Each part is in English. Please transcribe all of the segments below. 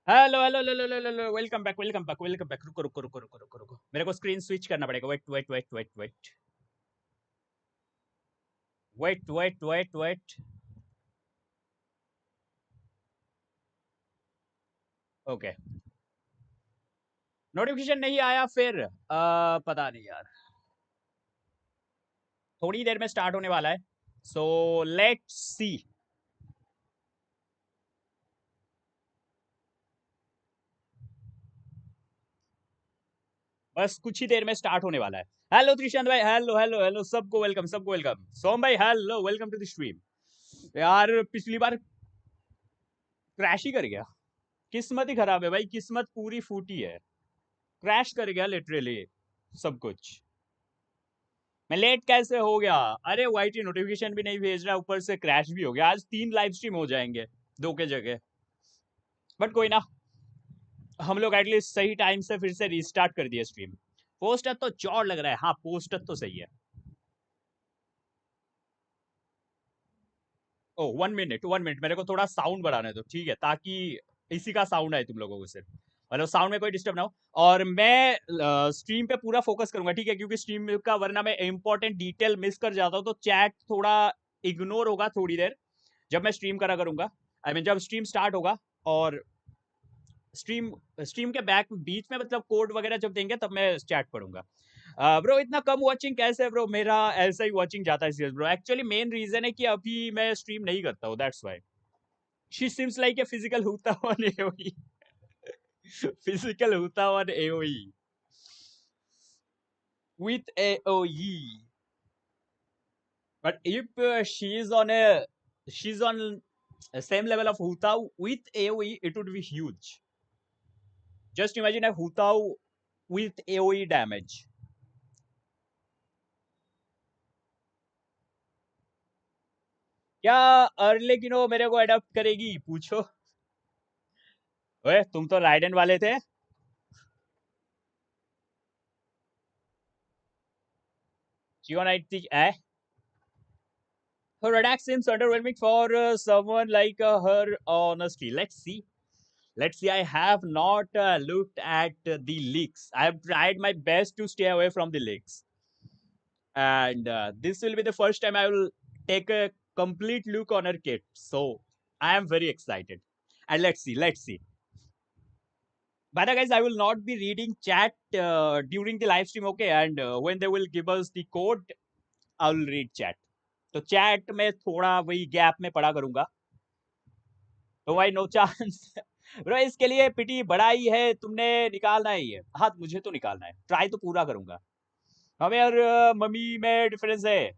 Hello hello hello hello hello welcome back welcome back welcome back. रुको रुको रुको रुको रुको रुको, मेरे को स्क्रीन स्विच करना पड़ेगा। Wait wait wait wait wait wait wait wait wait. Okay, notification नहीं आया फिर पता नहीं यार। थोड़ी देर में स्टार्ट होने वाला है, सो लेट्स सी। बस कुछ ही देर में स्टार्ट होने वाला है। हेलो त्रिशांत भाई, हेलो हेलो हेलो, सबको वेलकम सबको वेलकम। सोम भाई hello, welcome to the stream. यार पिछली बार क्रैश ही कर गया, किस्मत ही खराब है भाई, किस्मत पूरी फूटी है। क्रैश कर गया लिटरली सब कुछ। मैं लेट कैसे हो गया? अरे वाईटी नोटिफिकेशन भी नहीं भेज रहा, ऊपर से क्रैश भी हो गया। आज 3 लाइव स्ट्रीम हो जाएंगे 2 के जगह, बट कोई ना, हम लोग एटलीस्ट सही टाइम से फिर से रिस्टार्ट कर दिया स्ट्रीम। पोस्टर तो चौड़ लग रहा है। हाँ पोस्टर तो सही है। ओ 1 मिनट मेरे को थोड़ा साउंड बढ़ाने दो, ठीक है, ताकि इसी का साउंड आए तुम लोगों को सिर्फ, मतलब साउंड में कोई डिस्टर्ब ना हो। और मैं स्ट्रीम पे पूरा फोकस करूंगा, ठीक है, क्योंकि स्ट्रीम का वरना मैं इंपॉर्टेंट डिटेल मिस कर जाता हूँ, तो चैट थोड़ा इग्नोर होगा थोड़ी देर जब मैं स्ट्रीम करा करूंगा। आई मीन जब स्ट्रीम स्टार्ट होगा और स्ट्रीम स्ट्रीम के बैक बीच में, मतलब कोड वगैरह जब देंगे तब मैं चैट पढ़ूंगा। ब्रो इतना कम वॉचिंग कैसे है ब्रो? मेरा ऐसा ही वॉचिंग जाता है serious bro. Actually main reason है कि अभी मैं स्ट्रीम नहीं करता हूँ, that's why. She seems like a physical होता हुआ एओई। फिजिकल होता हुआ AOE with AOE. But if she's on a same level of Hutao with AOE, it would be huge. Just imagine a Hutao with AOE damage. क्या अर्ले किनो मेरे को adopt करेगी? पूछो। ओए तुम तो राइडन वाले थे। Her attack seems underwhelming for someone like her, honestly. Let's see. Let's see. I have not looked at the leaks. I have tried my best to stay away from the leaks. And this will be the first time I will take a complete look on her kit. So I am very excited. And let's see. Let's see. By the way, guys, I will not be reading chat during the live stream, okay? And when they will give us the code, I will read chat. तो chat में थोड़ा वही gap में पढ़ा करूंगा, तो भाई no chance. Bro इसके लिए पिटी बड़ा ही है, तुमने निकालना है ये। हाँ मुझे तो निकालना है, ट्राई तो पूरा करूंगा। हमें और मम्मी में डिफरेंस है।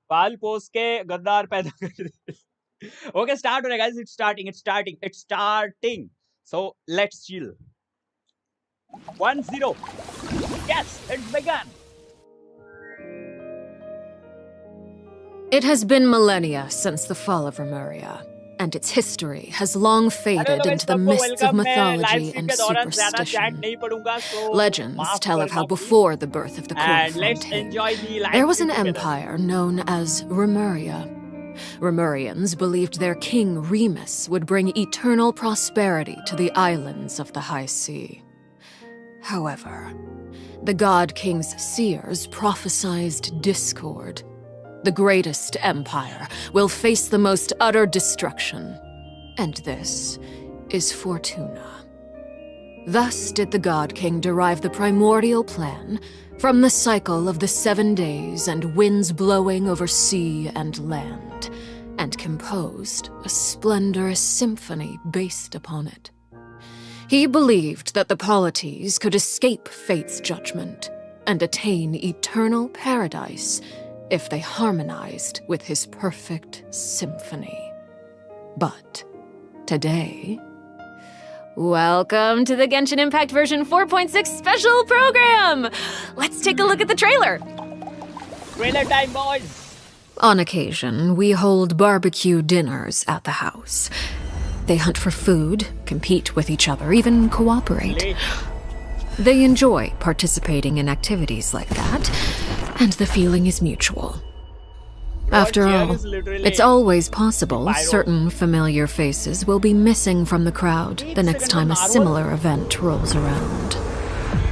पाल पोस के गद्दार पैदा कर दे। ओके स्टार्ट हो रहा है guys, it's starting it's starting it's starting. So let's chill. 1-0, yes it's begun. It has been millennia since the fall of Remuria, and its history has long faded into the mists of mythology and superstition. Legends tell of how before the birth of the Court of Fontaine, there was an empire known as Remuria. Remurians believed their king Remus would bring eternal prosperity to the islands of the High Sea. However, the God King's seers prophesied discord. The greatest empire will face the most utter destruction, and this is Fortuna. Thus did the God King derive the primordial plan from the cycle of the 7 days and winds blowing over sea and land, and composed a splendorous symphony based upon it. He believed that the polities could escape fate's judgment and attain eternal paradise if they harmonized with his perfect symphony. But today... Welcome to the Genshin Impact version 4.6 special program! Let's take a look at the trailer! Trailer time, boys! On occasion, we hold barbecue dinners at the house. They hunt for food, compete with each other, even cooperate. They enjoy participating in activities like that, and the feeling is mutual. After cheer all, is literally it's always possible pyro. certain familiar faces will be missing from the crowd the next time a similar event rolls around.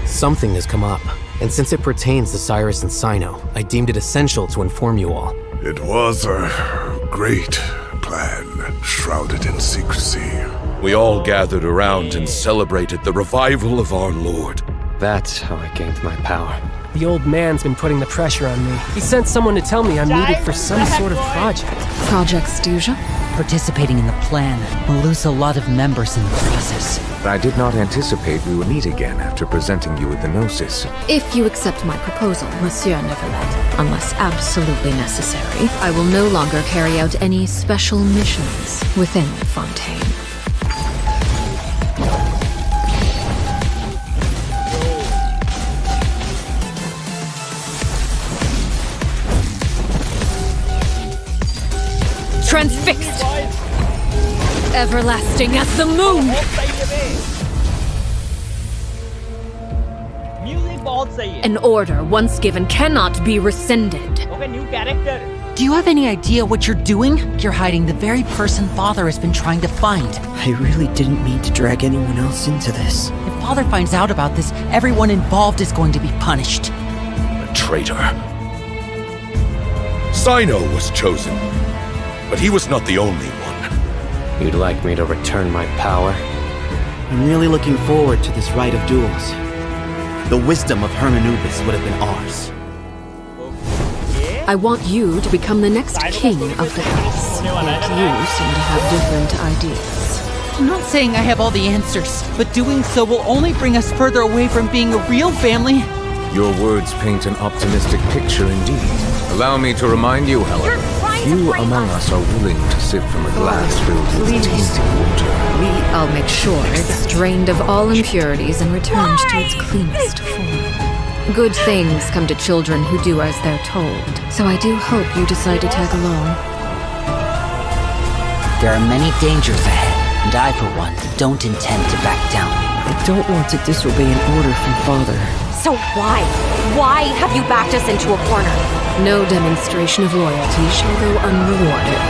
Something has come up, and since it pertains to Cyrus and Sino, I deemed it essential to inform you all. It was a great plan, shrouded in secrecy. We all gathered around and celebrated the revival of our Lord. That's how I gained my power. The old man's been putting the pressure on me. He sent someone to tell me I'm needed for some sort of project. Project Stuja? Participating in the plan will lose a lot of members in the process. I did not anticipate we would meet again after presenting you with the Gnosis. If you accept my proposal, Monsieur Neverlet, unless absolutely necessary, I will no longer carry out any special missions within Fontaine. Transfixed! Everlasting as the moon! Music बहुत सही है. An order once given cannot be rescinded. Okay, new character. Do you have any idea what you're doing? You're hiding the very person Father has been trying to find. I really didn't mean to drag anyone else into this. If Father finds out about this, everyone involved is going to be punished. A traitor. Sino was chosen, but he was not the only one. You'd like me to return my power? I'm really looking forward to this rite of duels. The wisdom of Hermanubis would have been ours. I want you to become the next king of the house. Yet you seem to have different ideas. I'm not saying I have all the answers, but doing so will only bring us further away from being a real family. Your words paint an optimistic picture indeed. Allow me to remind you, however, few among us are willing to sip from a glass filled with tasty water. I'll make sure it's drained of all impurities and returned to its cleanest form. Good things come to children who do as they're told, so I do hope you decide to tag along. There are many dangers ahead, and I, for one, don't intend to back down. I don't want to disobey an order from Father. So why? Why have you backed us into a corner? No demonstration of loyalty shall go unrewarded,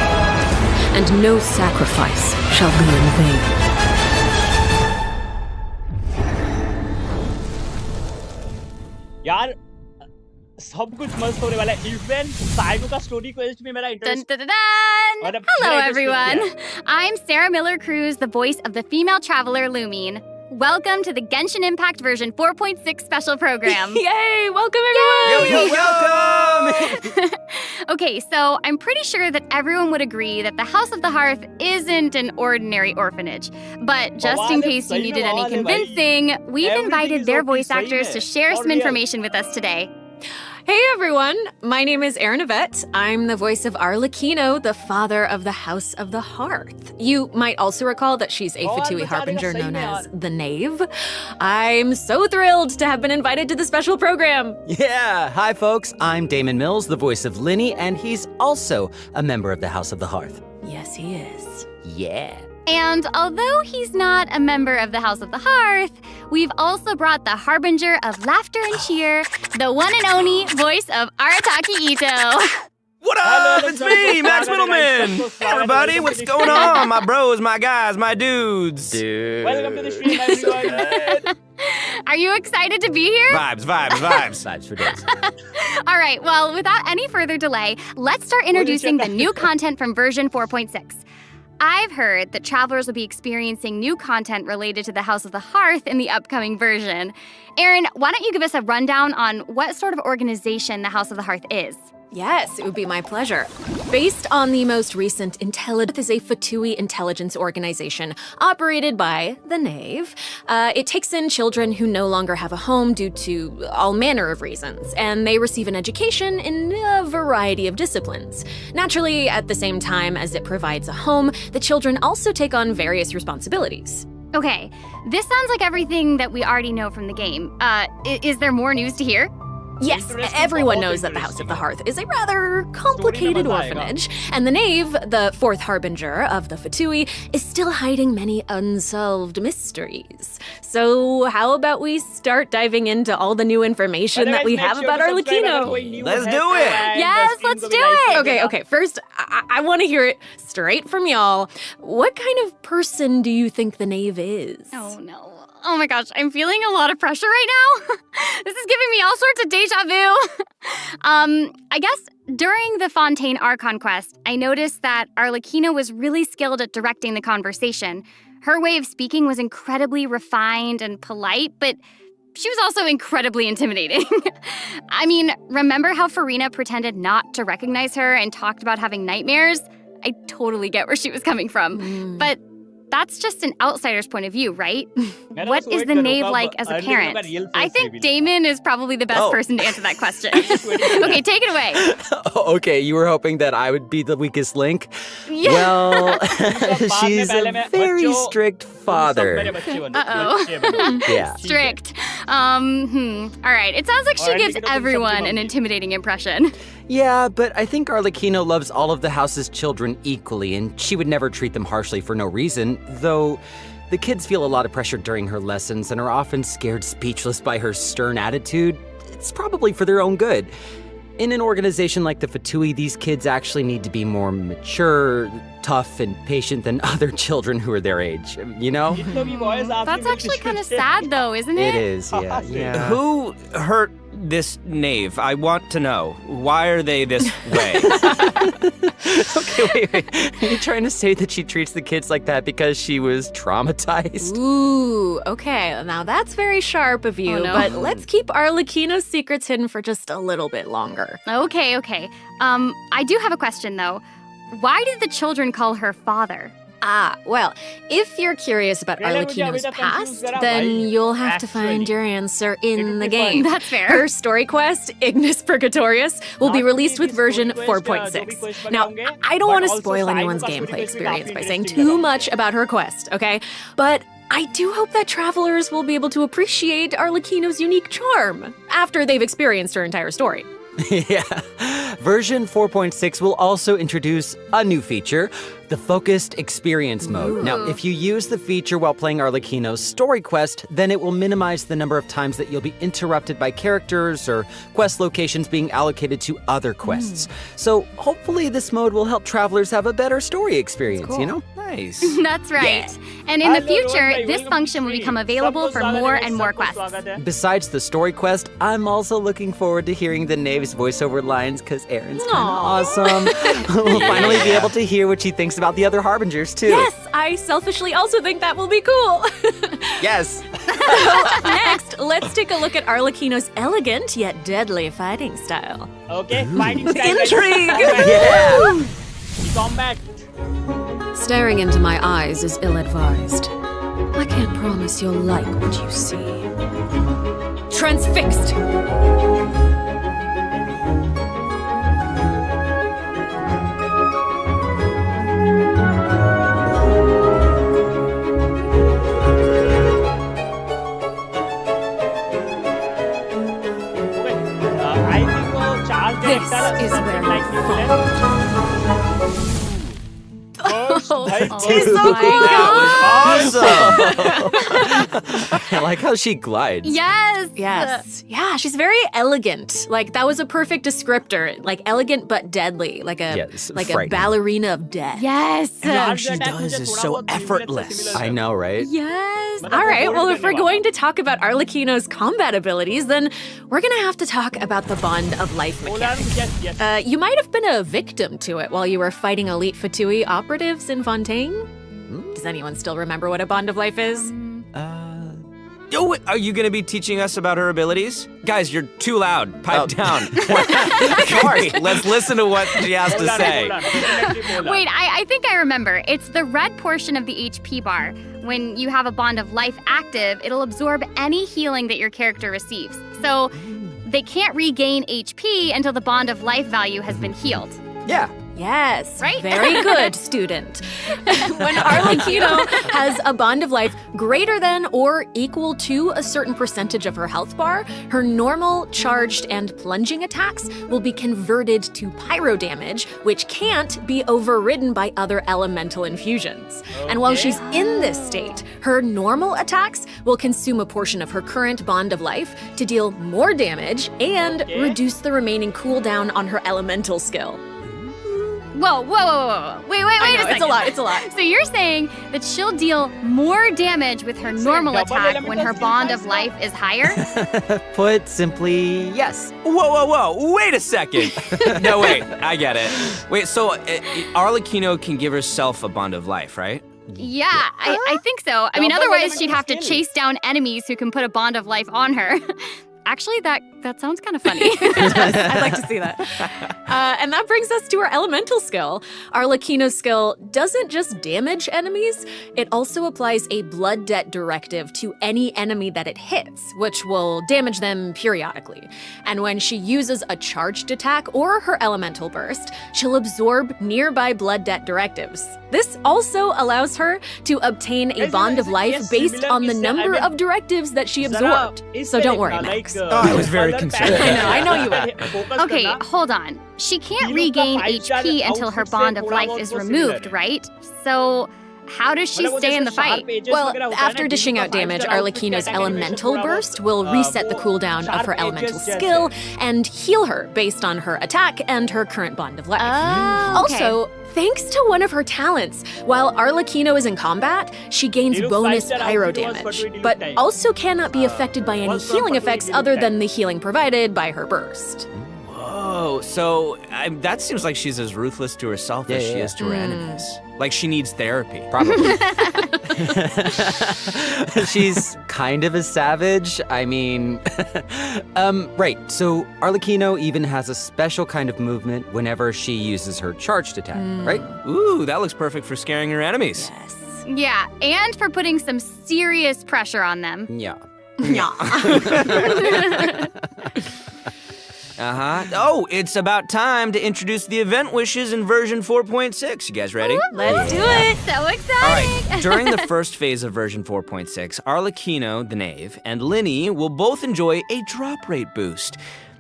and no sacrifice shall be in vain. यार सब कुछ मस्त होने वाला है. Even cyano का story quest में मेरा interest. Hello, everyone. I'm Sarah Miller-Cruz, the voice of the female traveler Lumine. Welcome to the Genshin Impact version 4.6 special program. Yay! Welcome, everyone! Yo, welcome! Okay, so I'm pretty sure that everyone would agree that the House of the Hearth isn't an ordinary orphanage. But just in case you needed any convincing, we've invited their voice actors to share some information with us today. Hey everyone, my name is Erin Yvette. I'm the voice of Arlecchino, the father of the House of the Hearth. You might also recall that she's a Fatui Harbinger known as the Knave. I'm so thrilled to have been invited to the special program. Yeah, hi folks, I'm Damon Mills, the voice of Linny, and he's also a member of the House of the Hearth. Yes, he is. Yeah. And although he's not a member of the House of the Hearth, we've also brought the harbinger of laughter and cheer, the one and only voice of Arataki Ito. What up? It's me, Max Middleman! Hey everybody, what's going on? My bros, my guys, my dudes. Welcome to the stream, everyone. Are you excited to be here? Vibes. Vibes for days. All right, well, without any further delay, let's start introducing the new content from version 4.6. I've heard that travelers will be experiencing new content related to the House of the Hearth in the upcoming version. Erin, why don't you give us a rundown on what sort of organization the House of the Hearth is? Yes, it would be my pleasure. Based on the most recent intelligence, is a Fatui intelligence organization operated by the Knave. It takes in children who no longer have a home due to all manner of reasons, and they receive an education in a variety of disciplines. Naturally, at the same time as it provides a home, the children also take on various responsibilities. Okay, this sounds like everything that we already know from the game. Is there more news to hear? Yes, everyone knows that the House of the Hearth is a rather complicated orphanage, and the Knave, the fourth harbinger of the Fatui, is still hiding many unsolved mysteries. So how about we start diving into all the new information that we have about Arlecchino? Let's do it! Yes, let's do it! Okay, first, I want to hear it straight from y'all. What kind of person do you think the Knave is? Oh, no. Oh my gosh, I'm feeling a lot of pressure right now. This is giving me all sorts of deja vu. I guess during the Fontaine Archon quest, I noticed that Arlecchino was really skilled at directing the conversation. Her way of speaking was incredibly refined and polite, but she was also incredibly intimidating. I mean, remember how Farina pretended not to recognize her and talked about having nightmares? I totally get where she was coming from. But that's just an outsider's point of view, right? What is the Knave like as a parent? I think Damon is probably the best person to answer that question. Okay, take it away. Okay, you were hoping that I would be the weakest link? Yeah. Well, she's a very strict father. Uh-oh. Yeah. Strict. All right, it sounds like she gives everyone an intimidating impression. Yeah, but I think Arlecchino loves all of the house's children equally, and she would never treat them harshly for no reason, though the kids feel a lot of pressure during her lessons and are often scared speechless by her stern attitude. It's probably for their own good. In an organization like the Fatui, these kids actually need to be more mature, tough, and patient than other children who are their age, you know? That's actually kind of sad, though, isn't it? It is, yeah. Who hurt this Knave? I want to know. Why are they this way? Okay, wait. Are you trying to say that she treats the kids like that because she was traumatized? Ooh, okay. Now that's very sharp of you, but let's keep Arlecchino's secrets hidden for just a little bit longer. Okay. I do have a question, though. Why did the children call her father? Well, if you're curious about Arlecchino's past, then you'll have to find your answer in the game. That's fair. Her story quest, Ignis Purgatorius, will be released with version 4.6. Now, I don't want to spoil anyone's gameplay experience by saying too much about her quest, okay? But I do hope that travelers will be able to appreciate Arlecchino's unique charm after they've experienced her entire story. Yeah. Version 4.6 will also introduce a new feature, the Focused Experience Mode. Now, if you use the feature while playing Arlecchino's story quest, then it will minimize the number of times that you'll be interrupted by characters or quest locations being allocated to other quests. So hopefully this mode will help travelers have a better story experience, you know? Nice. That's right. Yeah. And in the future, this function will become available for more and more quests. Besides the story quest, I'm also looking forward to hearing the Knave's voiceover lines because Erin's kind of awesome. We'll finally be able to hear what she thinks about the other Harbingers, too. Yes, I selfishly also think that will be cool. Yes. Next, let's take a look at Arlecchino's elegant yet deadly fighting style. Okay, fighting style. Intrigue! Yeah. Combat. Staring into my eyes is ill-advised. I can't promise you'll like what you see. Transfixed! This is where you fall. She's so cool! Awesome! I like how she glides. Yes! Yeah, she's very elegant. Like, that was a perfect descriptor. Like, elegant but deadly. Like a ballerina of death. Yes! Everything she does is so effortless. I know, right? Yes! All right, well, if we're going to talk about Arlecchino's combat abilities, then we're gonna have to talk about the Bond of Life mechanic. You might have been a victim to it while you were fighting elite Fatui operatives in Fontaine. Does anyone still remember what a Bond of Life is? Are you going to be teaching us about her abilities? Guys, you're too loud. Pipe down. Sorry, let's listen to what she has to say. Wait, I think I remember. It's the red portion of the HP bar. When you have a Bond of Life active, it'll absorb any healing that your character receives. So they can't regain HP until the Bond of Life value has been healed. Yeah. Yes, right? Very good, student. When Arlecchino has a bond of life greater than or equal to a certain percentage of her health bar, her normal, charged, and plunging attacks will be converted to pyro damage, which can't be overridden by other elemental infusions. And while she's in this state, her normal attacks will consume a portion of her current bond of life to deal more damage and reduce the remaining cooldown on her elemental skill. Whoa. Wait a second. It's a lot. So you're saying that she'll deal more damage with her normal attack when her bond of life is higher? Put simply, yes. Whoa, wait a second. No, wait, I get it. Wait, so Arlecchino can give herself a bond of life, right? Yeah, I think so. I mean, otherwise she'd have to chase down enemies who can put a bond of life on her. Actually, that sounds kind of funny. I'd like to see that. And that brings us to our elemental skill. Arlecchino's skill doesn't just damage enemies, it also applies a blood debt directive to any enemy that it hits, which will damage them periodically. And when she uses a charged attack or her elemental burst, she'll absorb nearby blood debt directives. This also allows her to obtain a bond of life based on the number of directives that she absorbed. So don't worry, Max. I was very concerned. I know you were. Okay, hold on. She can't regain HP until her bond of life is removed, right? So how does she stay in the fight? Well, after dishing out damage, Arlecchino's elemental burst will reset the cooldown of her elemental skill and heal her based on her attack and her current bond of life. Oh, okay. Also, thanks to one of her talents, while Arlecchino is in combat, she gains bonus pyro damage, but also cannot be affected by any healing effects other than the healing provided by her burst. Whoa, so that seems like she's as ruthless to herself as she is to her enemies. Like she needs therapy. Probably. She's kind of a savage. I mean, right. So Arlecchino even has a special kind of movement whenever she uses her charged attack, right? Ooh, that looks perfect for scaring her enemies. Yes. Yeah, and for putting some serious pressure on them. Yeah. Yeah. Oh, it's about time to introduce the event wishes in version 4.6. You guys ready? Let's do it. So exciting! All right, during the first phase of version 4.6, Arlecchino, the knave, and Linny will both enjoy a drop rate boost.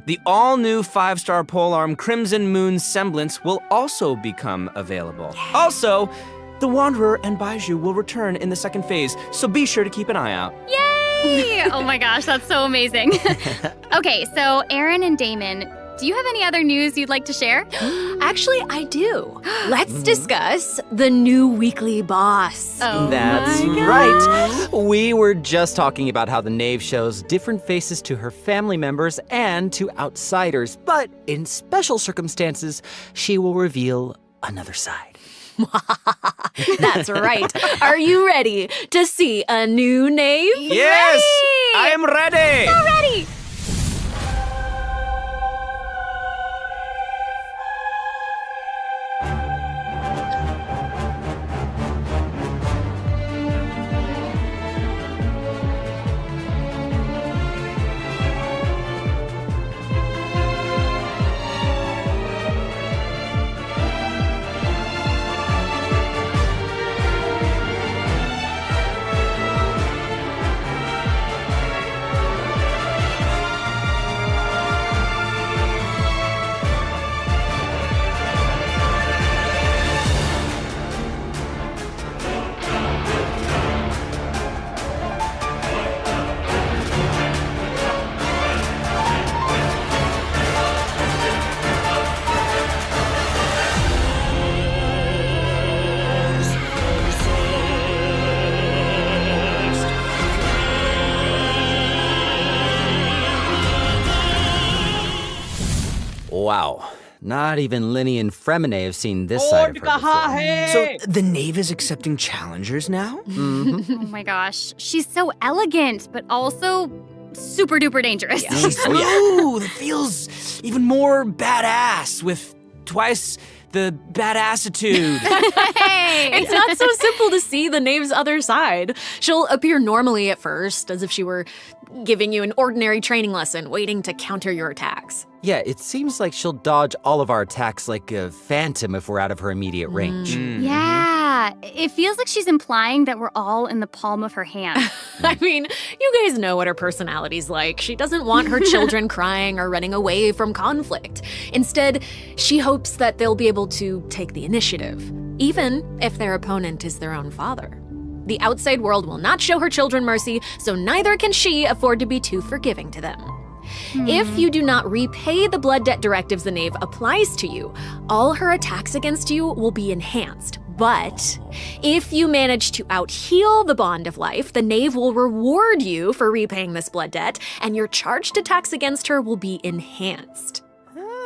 The all-new 5-star polearm Crimson Moon Semblance will also become available. Also, the Wanderer and Baiju will return in the second phase, so be sure to keep an eye out. Yay! Oh my gosh, that's so amazing. Okay, so Aaron and Damon, do you have any other news you'd like to share? Actually, I do. Let's discuss the new weekly boss. Oh That's my right. We were just talking about how the knave shows different faces to her family members and to outsiders, but in special circumstances, she will reveal another side. That's right. Are you ready to see a new knave? Yes! I am ready! So ready! Wow. Not even Linny and Fremine have seen this side of her before. So the knave is accepting challengers now? Oh my gosh, she's so elegant, but also super duper dangerous. Ooh, that feels even more badass with twice the badassitude. Hey! It's not so simple to see the knave's other side. She'll appear normally at first, as if she were giving you an ordinary training lesson, waiting to counter your attacks. Yeah, it seems like she'll dodge all of our attacks like a phantom if we're out of her immediate range. Yeah, Yeah, it feels like she's implying that we're all in the palm of her hand. I mean, you guys know what her personality's like. She doesn't want her children crying or running away from conflict. Instead, she hopes that they'll be able to take the initiative, even if their opponent is their own father. The outside world will not show her children mercy, so neither can she afford to be too forgiving to them. If you do not repay the blood debt directives the Knave applies to you, all her attacks against you will be enhanced. But if you manage to out-heal the bond of life, the Knave will reward you for repaying this blood debt, and your charged attacks against her will be enhanced.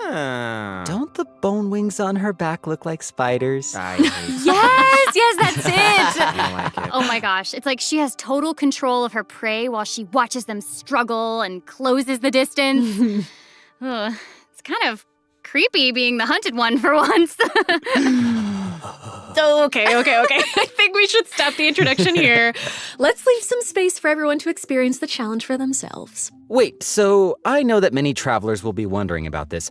Don't the bone wings on her back look like spiders? Yes, that's it. I don't like it. Oh my gosh, it's like she has total control of her prey while she watches them struggle and closes the distance. Ugh, it's kind of creepy being the hunted one for once. Okay. I think we should stop the introduction here. Let's leave some space for everyone to experience the challenge for themselves. Wait, so I know that many travelers will be wondering about this.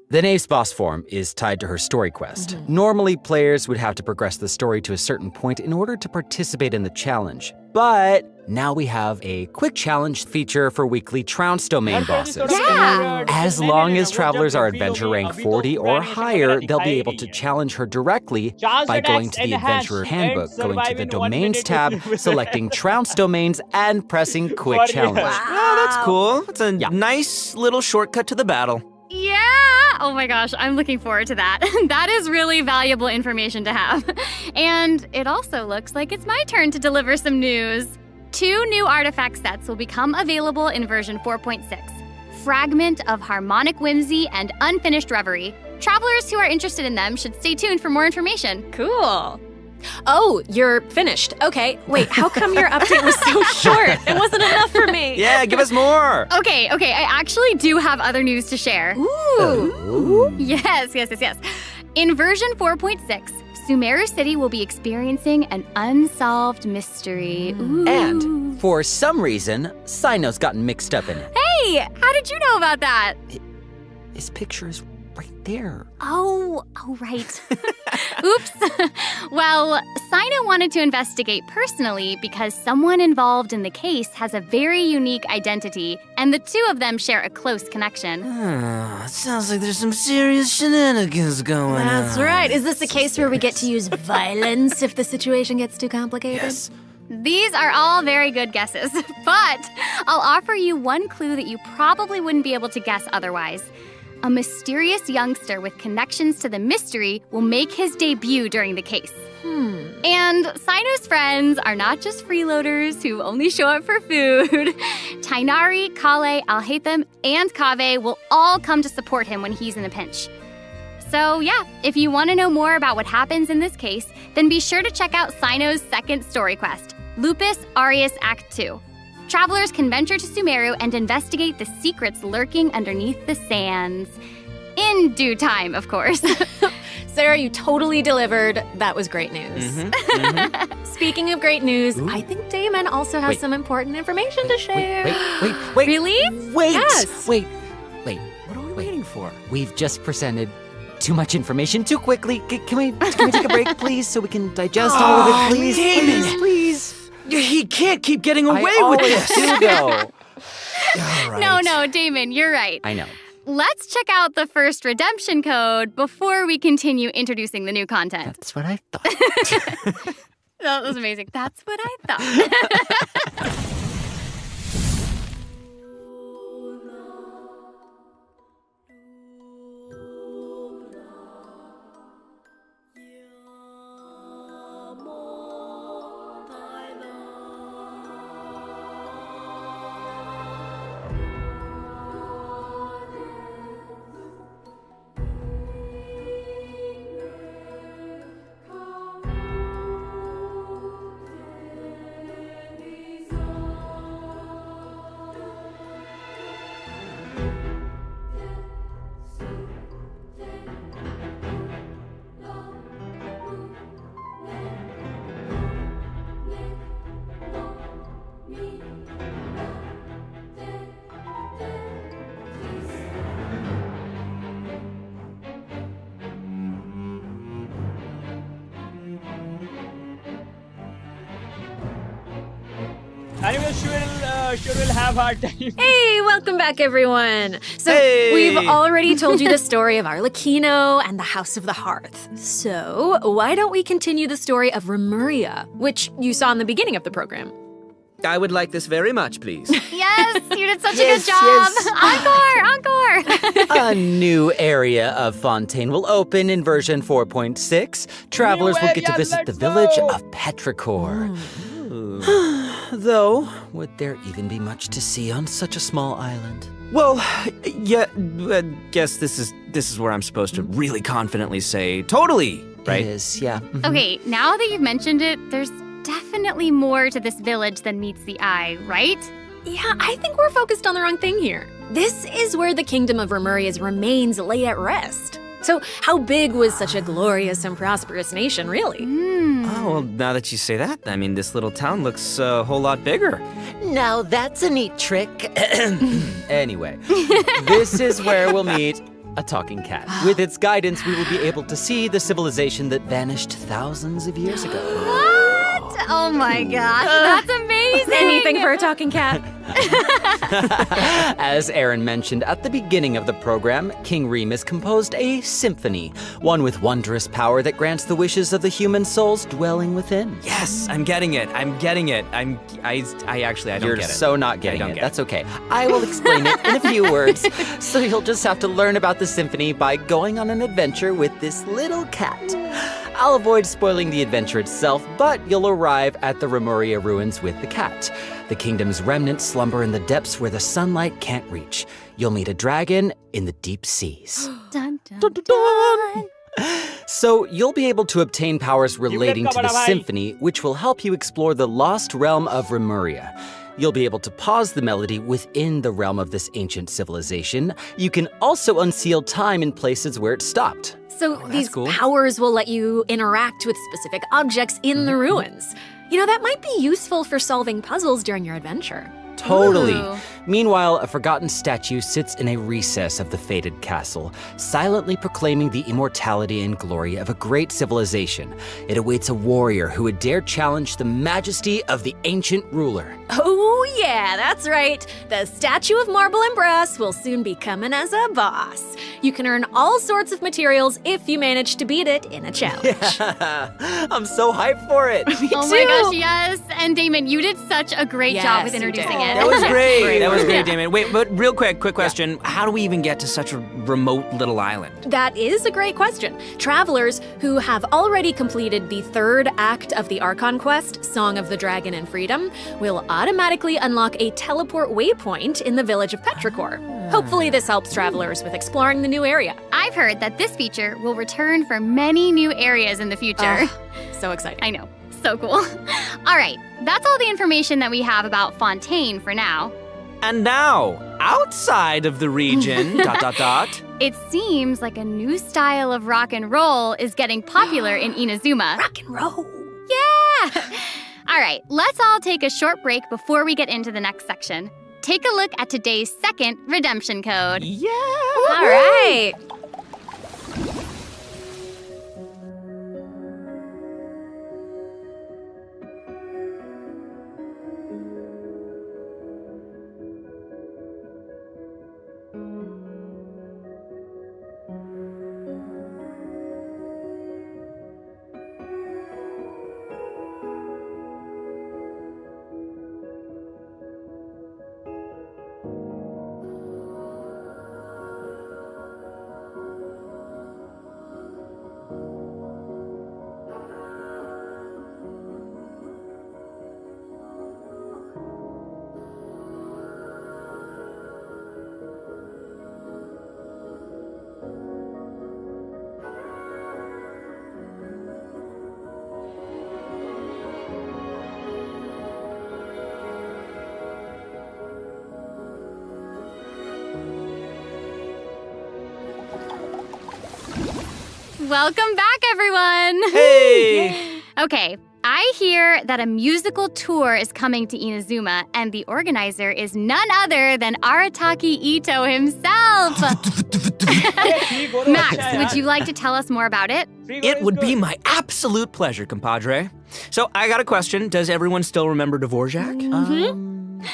The Knave's boss form is tied to her story quest. Normally, players would have to progress the story to a certain point in order to participate in the challenge. But now we have a quick challenge feature for weekly Trounce domain bosses. Yeah. As long as travelers are adventure rank 40 or higher, they'll be able to challenge her directly by going to the Adventurer Handbook, going to the Domains tab, selecting Trounce domains, and pressing Quick Challenge. Oh, that's cool. It's a nice little shortcut to the battle. Yeah! Oh my gosh, I'm looking forward to that. That is really valuable information to have. And it also looks like it's my turn to deliver some news. 2 new artifact sets will become available in version 4.6. Fragment of Harmonic Whimsy and Unfinished Reverie. Travelers who are interested in them should stay tuned for more information. Cool. Oh, you're finished. Okay, wait, how come your update was so short? It wasn't enough for me. Yeah, give us more. Okay, I actually do have other news to share. Ooh. Yes. In version 4.6, Sumeru City will be experiencing an unsolved mystery. Ooh. And for some reason, Sino's gotten mixed up in it. Hey, how did you know about that? His picture is right there. Oh, right. Oops. Well, Sino wanted to investigate personally because someone involved in the case has a very unique identity, and the two of them share a close connection. Sounds like there's some serious shenanigans going on. That's right. Is this a case where we get to use violence if the situation gets too complicated? Yes. These are all very good guesses, but I'll offer you one clue that you probably wouldn't be able to guess otherwise. A mysterious youngster with connections to the mystery will make his debut during the case. And Sino's friends are not just freeloaders who only show up for food. Tainari, Kale, Alhaitham, and Kaveh will all come to support him when he's in a pinch. So yeah, if you want to know more about what happens in this case, then be sure to check out Sino's second story quest, Lupus Aureus Act 2. Travelers can venture to Sumeru and investigate the secrets lurking underneath the sands. In due time, of course. Sarah, you totally delivered. That was great news. Speaking of great news, I think Damon also has some important information to share. Wait. Really? Wait. Yes. Wait. What are we waiting for? We've just presented too much information too quickly. Can we take a break, please, so we can digest all of it, please? Damon. Please. He can't keep getting away I with always this. do, though. All right. No, Damon, you're right. I know. Let's check out the first redemption code before we continue introducing the new content. That's what I thought. That was amazing. That's what I thought. Anyway, she will have hard time. Hey, welcome back, everyone. So, Hey! we've already told you the story of Arlecchino and the House of the Hearth. So, why don't we continue the story of Remuria, which you saw in the beginning of the program? I would like this very much, please. Yes, you did such Yes, a good job. yes. Encore. A new area of Fontaine will open in version 4.6. Travelers will get to area, visit the let's village go. of Petrichor. Though, would there even be much to see on such a small island? Well, yeah, guess this is where I'm supposed to really confidently say totally, right? It is, yeah. Mhm. Okay, now that you've mentioned it, there's definitely more to this village than meets the eye, right? Yeah, I think we're focused on the wrong thing here. This is where the kingdom of Remuria's remains lay at rest. So, how big was such a glorious and prosperous nation, really? Oh, well, now that you say that, I mean, this little town looks a whole lot bigger. Now that's a neat trick. Anyway, this is where we'll meet a talking cat. With its guidance, we will be able to see the civilization that vanished thousands of years ago. What? Oh my gosh, that's amazing. Anything for a talking cat. As Aaron mentioned at the beginning of the program, King Remus composed a symphony, one with wondrous power that grants the wishes of the human souls dwelling within. Yes, I'm getting it. I don't You're get it. so not getting don't it. get That's okay. I will explain it in a few words, so you'll just have to learn about the symphony by going on an adventure with this little cat. I'll avoid spoiling the adventure itself, but you'll arrive at the Remuria ruins with the cat. The kingdom's remnants slumber in the depths where the sunlight can't reach. You'll meet a dragon in the deep seas. Dun, dun, dun. So you'll be able to obtain powers relating to the Bhai. symphony, which will help you explore the lost realm of Remuria. You'll be able to pause the melody within the realm of this ancient civilization. You can also unseal time in places where it stopped. So, these cool. powers will let you interact with specific objects in the ruins. You know, that might be useful for solving puzzles during your adventure. Totally. Ooh. Meanwhile, a forgotten statue sits in a recess of the fated castle, silently proclaiming the immortality and glory of a great civilization. It awaits a warrior who would dare challenge the majesty of the ancient ruler. Oh, yeah, that's right. The statue of marble and brass will soon be coming as a boss. You can earn all sorts of materials if you manage to beat it in a challenge. I'm so hyped for it. Oh my gosh, yes. And Damon, you did such a great job with Yes, you introducing did. it. That was great. Great That was work. great, Yeah. Damon. Wait, but real quick question. How do we even get to such a remote little island? That is a great question. Travelers who have already completed the third act of the Archon quest, Song of the Dragon and Freedom, will automatically unlock a teleport waypoint in the village of Petrichor. Hopefully this helps travelers with exploring the new area. I've heard that this feature will return for many new areas in the future. So exciting. I know. So cool. All right, that's all the information that we have about Fontaine for now. And now, outside of the region, ... It seems like a new style of rock and roll is getting popular in Inazuma. Rock and roll. Yeah! All right, let's all take a short break before we get into the next section. Take a look at today's second redemption code. Yeah! All right. Welcome back, everyone! Hey! Okay, I hear that a musical tour is coming to Inazuma, and the organizer is none other than Arataki Ito himself. Max, would you like to tell us more about it? It would be my absolute pleasure, compadre. So I got a question. Does everyone still remember Dvorak?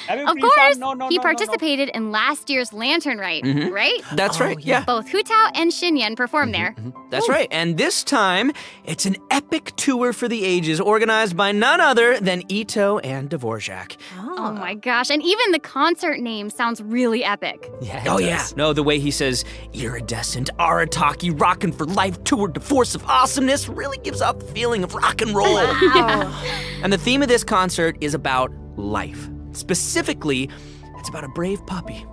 Of course, he participated in last year's Lantern Rite, right? That's right, yeah. Both Hu Tao and Xinyan performed there. That's right. And this time, it's an epic tour for the ages organized by none other than Ito and Dvorak. Oh my gosh, and even the concert name sounds really epic. Yeah. No, the way he says, iridescent, Arataki, rockin' for life tour de force of awesomeness really gives off the feeling of rock and roll. Wow. And the theme of this concert is about life. Specifically, it's about a brave puppy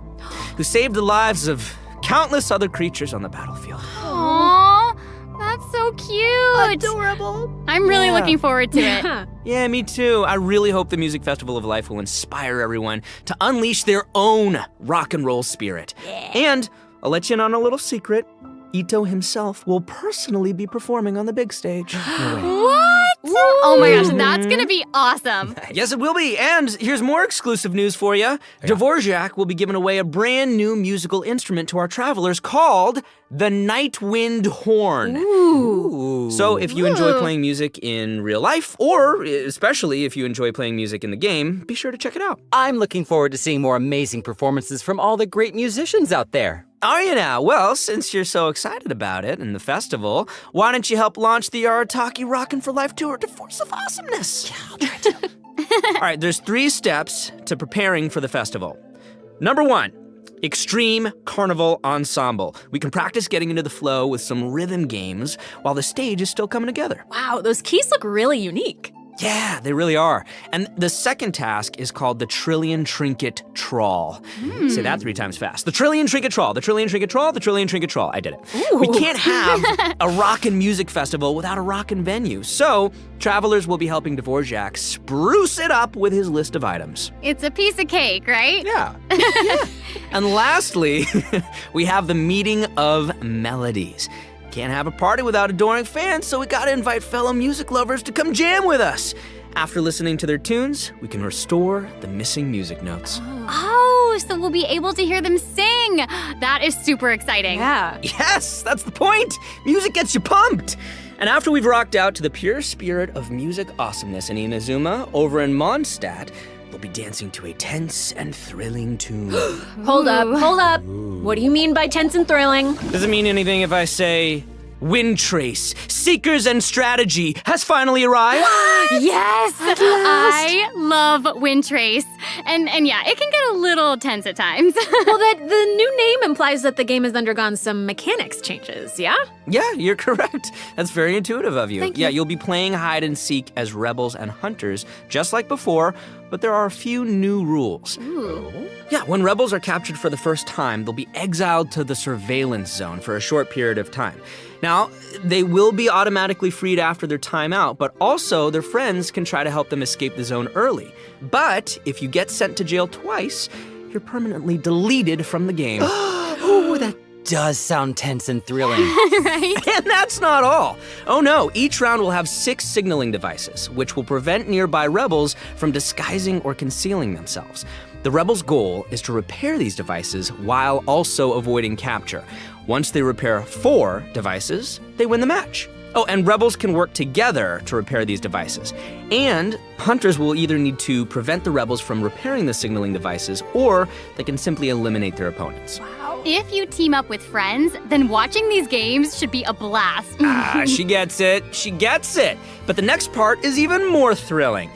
who saved the lives of countless other creatures on the battlefield. Aww, that's so cute. Adorable. I'm really looking forward to it. Yeah, me too. I really hope the Music Festival of Life will inspire everyone to unleash their own rock and roll spirit. And I'll let you in on a little secret. Ito himself will personally be performing on the big stage. What? Oh my gosh, that's gonna be awesome. Yes, it will be. And here's more exclusive news for you. Dvorak will be giving away a brand new musical instrument to our travelers called the Nightwind Horn. Ooh. So if you enjoy playing music in real life, or especially if you enjoy playing music in the game, be sure to check it out. I'm looking forward to seeing more amazing performances from all the great musicians out there. Are you now? Well, since you're so excited about it and the festival, why don't you help launch the Arataki Rockin' for Life Tour de Force of Awesomeness? Yeah, I'll try to. All right, there's 3 steps to preparing for the festival. Number 1, Extreme Carnival Ensemble. We can practice getting into the flow with some rhythm games while the stage is still coming together. Wow, those keys look really unique. Yeah, they really are. And the second task is called the Trillion Trinket Trawl. Say that 3 times fast. The Trillion Trinket Trawl, the Trillion Trinket Trawl, the Trillion Trinket Trawl. I did it. Ooh. We can't have a rockin' music festival without a rockin' venue. So, travelers will be helping Dvorak spruce it up with his list of items. It's a piece of cake, right? Yeah. And lastly, we have the Meeting of Melodies. Can't have a party without adoring fans, so we gotta invite fellow music lovers to come jam with us. After listening to their tunes, we can restore the missing music notes. Oh, so we'll be able to hear them sing. That is super exciting. Yeah. Yes, that's the point. Music gets you pumped. And after we've rocked out to the pure spirit of music awesomeness in Inazuma, over in Mondstadt, we'll be dancing to a tense and thrilling tune. Hold up. What do you mean by tense and thrilling? Does it mean anything if I say, Wind Trace, Seekers and Strategy has finally arrived? Yes! I love Wind Trace. And yeah, it can get a little tense at times. Well, the new name implies that the game has undergone some mechanics changes, yeah? Yeah, you're correct. That's very intuitive of you. Thank Yeah, you. you'll be playing hide and seek as rebels and hunters, just like before, but there are a few new rules. Ooh. Yeah, when rebels are captured for the first time, they'll be exiled to the surveillance zone for a short period of time. Now, they will be automatically freed after their time out, but also their friends can try to help them escape the zone early. But if you get sent to jail twice, you're permanently deleted from the game. Ooh, that does sound tense and thrilling. Right? And that's not all. Oh no, each round will have 6 signaling devices, which will prevent nearby rebels from disguising or concealing themselves. The rebels' goal is to repair these devices while also avoiding capture. Once they repair 4 devices, they win the match. Oh, and rebels can work together to repair these devices. And hunters will either need to prevent the rebels from repairing the signaling devices, or they can simply eliminate their opponents. If you team up with friends, then watching these games should be a blast. She gets it. She gets it. But the next part is even more thrilling.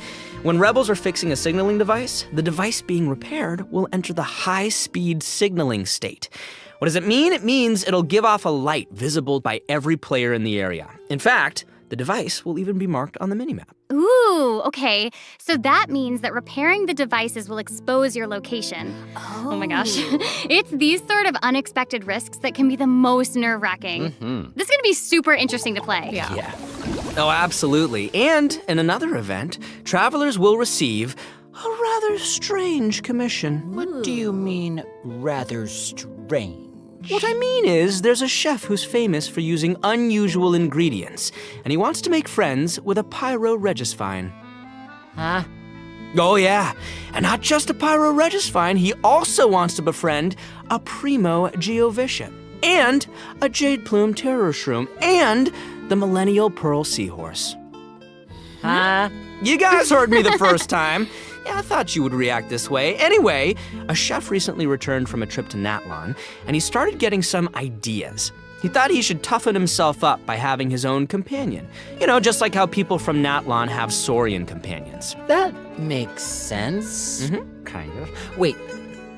When rebels are fixing a signaling device, the device being repaired will enter the high-speed signaling state. What does it mean? It means it'll give off a light visible by every player in the area. In fact, the device will even be marked on the minimap. Ooh, okay. So that means that repairing the devices will expose your location. Oh my gosh. It's these sort of unexpected risks that can be the most nerve-wracking. This is going to be super interesting to play. Yeah. Oh, absolutely. And in another event, travelers will receive a rather strange commission. What do you mean, rather strange? What I mean is, there's a chef who's famous for using unusual ingredients, and he wants to make friends with a Pyro Regisfine. Huh? Oh yeah, and not just a Pyro Regisfine, he also wants to befriend a Primo Geovician, and a Jade Plume Terror Shroom, and the Millennial Pearl Seahorse. Huh? You guys heard me the first time. Yeah, I thought you would react this way. Anyway, a chef recently returned from a trip to Natlon, and he started getting some ideas. He thought he should toughen himself up by having his own companion. You know, just like how people from Natlon have Saurian companions. That makes sense. Mm-hmm. Kind of. Wait,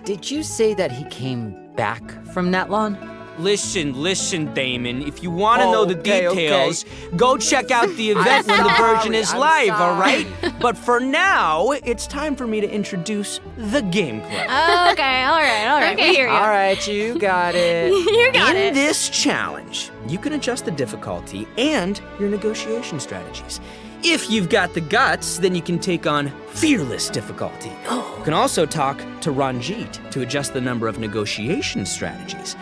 did you say that he came back from Natlon? Listen, Damon. If you want to know the details, go check out the event when the version is live, all right? But for now, it's time for me to introduce the gameplay. Okay, all right. Okay. We hear you. All right, you got it. You got In it. this challenge, you can adjust the difficulty and your negotiation strategies. If you've got the guts, then you can take on fearless difficulty. You can also talk to Ranjit to adjust the number of negotiation strategies.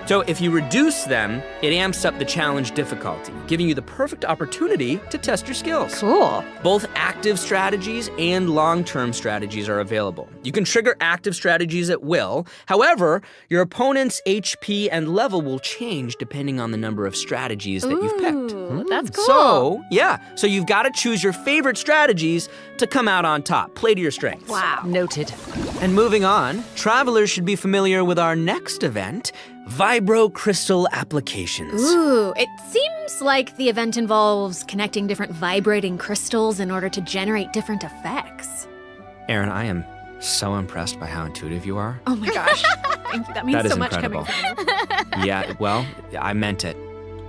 So if you reduce them, it amps up the challenge difficulty, giving you the perfect opportunity to test your skills. Cool. Both active strategies and long-term strategies are available. You can trigger active strategies at will. However, your opponent's HP and level will change depending on the number of strategies that you've picked. Ooh, that's cool. So you've got to choose your favorite strategies to come out on top. Play to your strengths. Wow. Noted. And moving on, travelers should be familiar with our next event, Vibro Crystal Applications. Ooh, it seems like the event involves connecting different vibrating crystals in order to generate different effects. Aaron, I am so impressed by how intuitive you are. Oh my gosh. Thank you. That means That is so much incredible. coming from you. Yeah, well, I meant it.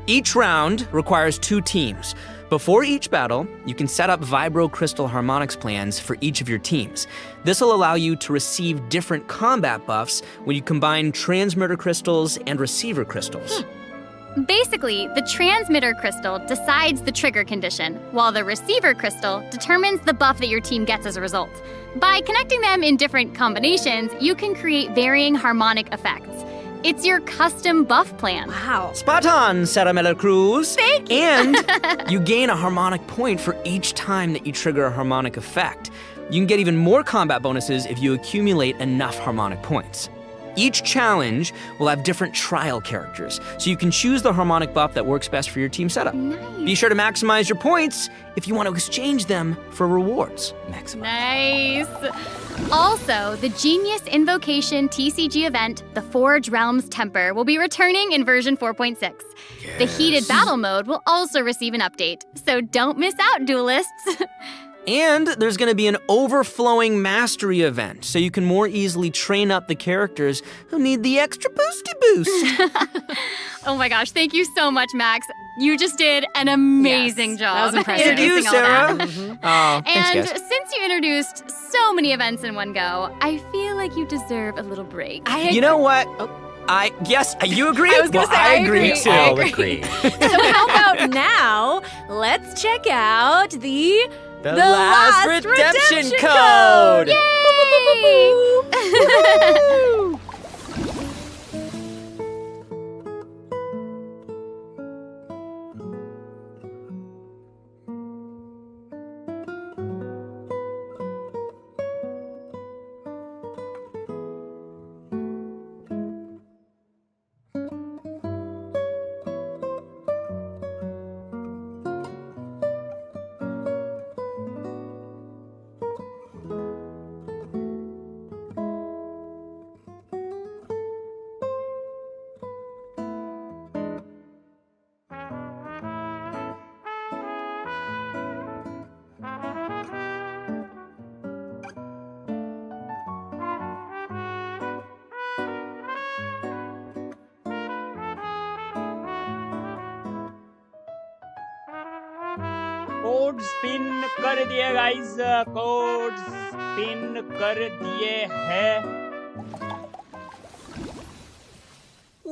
Each round requires 2 teams. Before each battle, you can set up Vibro Crystal Harmonics plans for each of your teams. This will allow you to receive different combat buffs when you combine transmitter crystals and receiver crystals. Basically, the transmitter crystal decides the trigger condition, while the receiver crystal determines the buff that your team gets as a result. By connecting them in different combinations, you can create varying harmonic effects. It's your custom buff plan. Wow. Spot on, Sarah Miller Cruz. Thank you. And you gain a harmonic point for each time that you trigger a harmonic effect. You can get even more combat bonuses if you accumulate enough harmonic points. Each challenge will have different trial characters, so you can choose the harmonic buff that works best for your team setup. Nice. Be sure to maximize your points if you want to exchange them for rewards. Nice. Also, the Genius Invocation TCG event, the Forge Realms Temper, will be returning in version 4.6. The Heated Battle mode will also receive an update, so don't miss out, duelists. And there's going to be an overflowing mastery event, so you can more easily train up the characters who need the extra boosty boost. Oh my gosh, thank you so much, Max. You just did an amazing job. that was impressive. Thank you, introducing all Sarah. that. Oh, And thanks, guys. since you introduced so many events in one go, I feel like you deserve a little break. You know what? Yes, you agree? I was gonna say, I agree. too. I agree. So how about now, let's check out the last redemption code. Yay! Code spin कर दिए guys, code spin कर दिए हैं.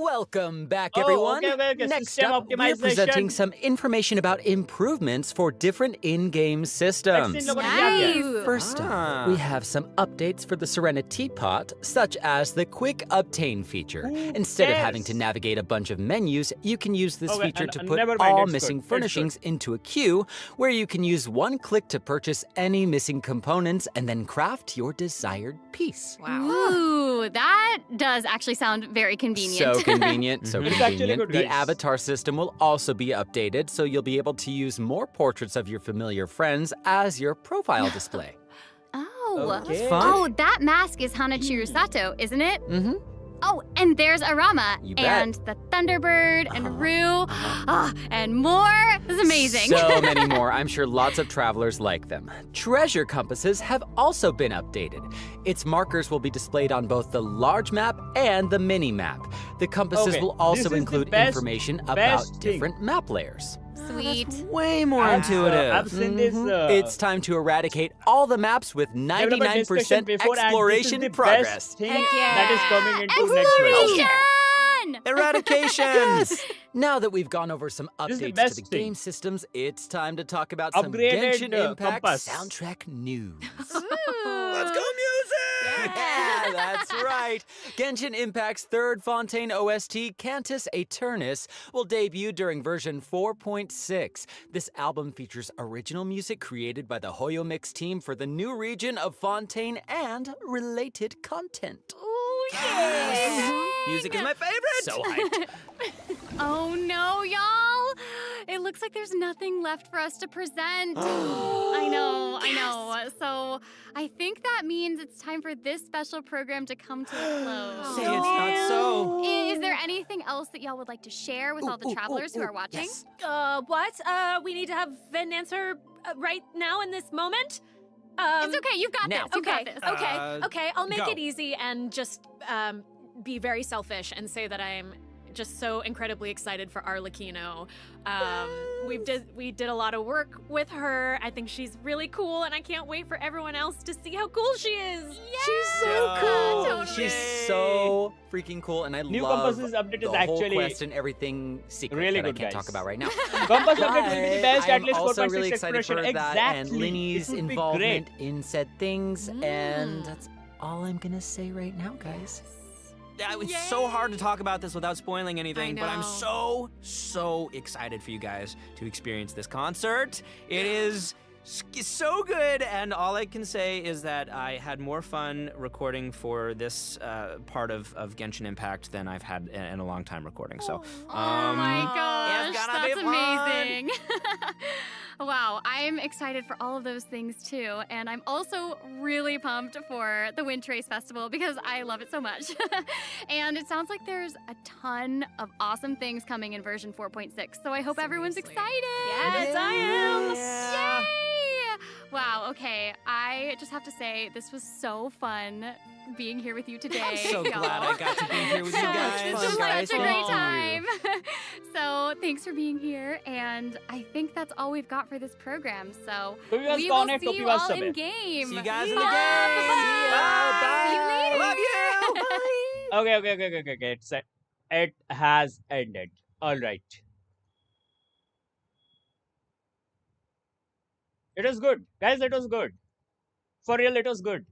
Welcome back, Oh, everyone. okay. Next System up, we're optimization. presenting some information about improvements for different in-game systems. Let's see, लोगों ने क्या किया है? Nice. First off, we have some updates for the Serenity Pot, such as the Quick Obtain feature. Instead of having to navigate a bunch of menus, you can use this Okay, feature and- to and put never mind, all it's missing good, it's furnishings into a queue, where you can use one click to purchase any missing components and then craft your desired piece. Ooh, that does actually sound very convenient. So convenient, so It's actually convenient. good, The guys. avatar system will also be updated, so you'll be able to use more portraits of your familiar friends as your profile display. Oh. Okay. fun. Oh, that mask is Hanachiru Sato, isn't it? Mm-hmm. Oh, and there's Arama. You bet. And the Thunderbird and Rue. And more. This is amazing. So many more. I'm sure lots of travelers like them. Treasure compasses have also been updated. Its markers will be displayed on both the large map and the mini map. The compasses Okay, will this also is the include best- information about best thing. different map layers. Sweet. Way more intuitive. I've seen this. It's time to eradicate all the maps with developer discussion 99% before, and this is exploration the progress. best thing Heck yeah. that is coming into next version. Exploration! Eradication. Yes! Now that we've gone over some This is the updates to best the thing. game systems, it's time to talk about some Upgraded, Genshin Impact compass. soundtrack news. Let's go music! Yeah, that's right. Genshin Impact's third Fontaine OST, Cantus Aeternus, will debut during version 4.6. This album features original music created by the Hoyo Mix team for the new region of Fontaine and related content. Ooh, yeah. Music is my favorite. So hyped. Oh no, y'all! It looks like there's nothing left for us to present. I know. So I think that means it's time for this special program to come to a close. Say it's not so. Is there anything else that y'all would like to share with all the travelers who are watching? Yes. What? We need to have an answer right now in this moment? It's okay, you've got now. this. You've got this. Okay, I'll make go. it easy and just be very selfish and say that I'm just so incredibly excited for Arlecchino. We did a lot of work with her. I think she's really cool, and I can't wait for everyone else to see how cool she is. She's so cool. Totally. She's so freaking cool, and I New love compasses update the is whole actually quest and everything secret really that I good, can't guys. talk about right now. Compass update will be the best, I'm at least also 4.6 really excited for expression. that Exactly. and Linny's It would be involvement great. in said things, and that's all I'm gonna say right now, guys. It's so hard to talk about this without spoiling anything, but I'm know. so excited for you guys to experience this concert. It is so good, and all I can say is that I had more fun recording for this part of Genshin Impact than I've had in a long time recording. So, Oh my it's gosh, gonna be that's fun. amazing. Wow, I'm excited for all of those things too. And I'm also really pumped for the Wind Trace Festival because I love it so much. And it sounds like there's a ton of awesome things coming in version 4.6. So I hope everyone's Seriously. excited. Yes, I am. Yeah. Yay! Wow, okay. I just have to say, this was so fun being here with you today. I'm so y'all. glad I got to be here with you So guys. This Fun, was guys. such a great Thank time. you. So thanks for being here, and I think that's all we've got for this program. So तो भी बस we कौन will है see टोपी you वाला all सब है in game. See you guys in the Bye. game. Bye. See you Bye. later. Love you. Okay. It has ended. All right. It was good, guys. It was good. For real, it was good.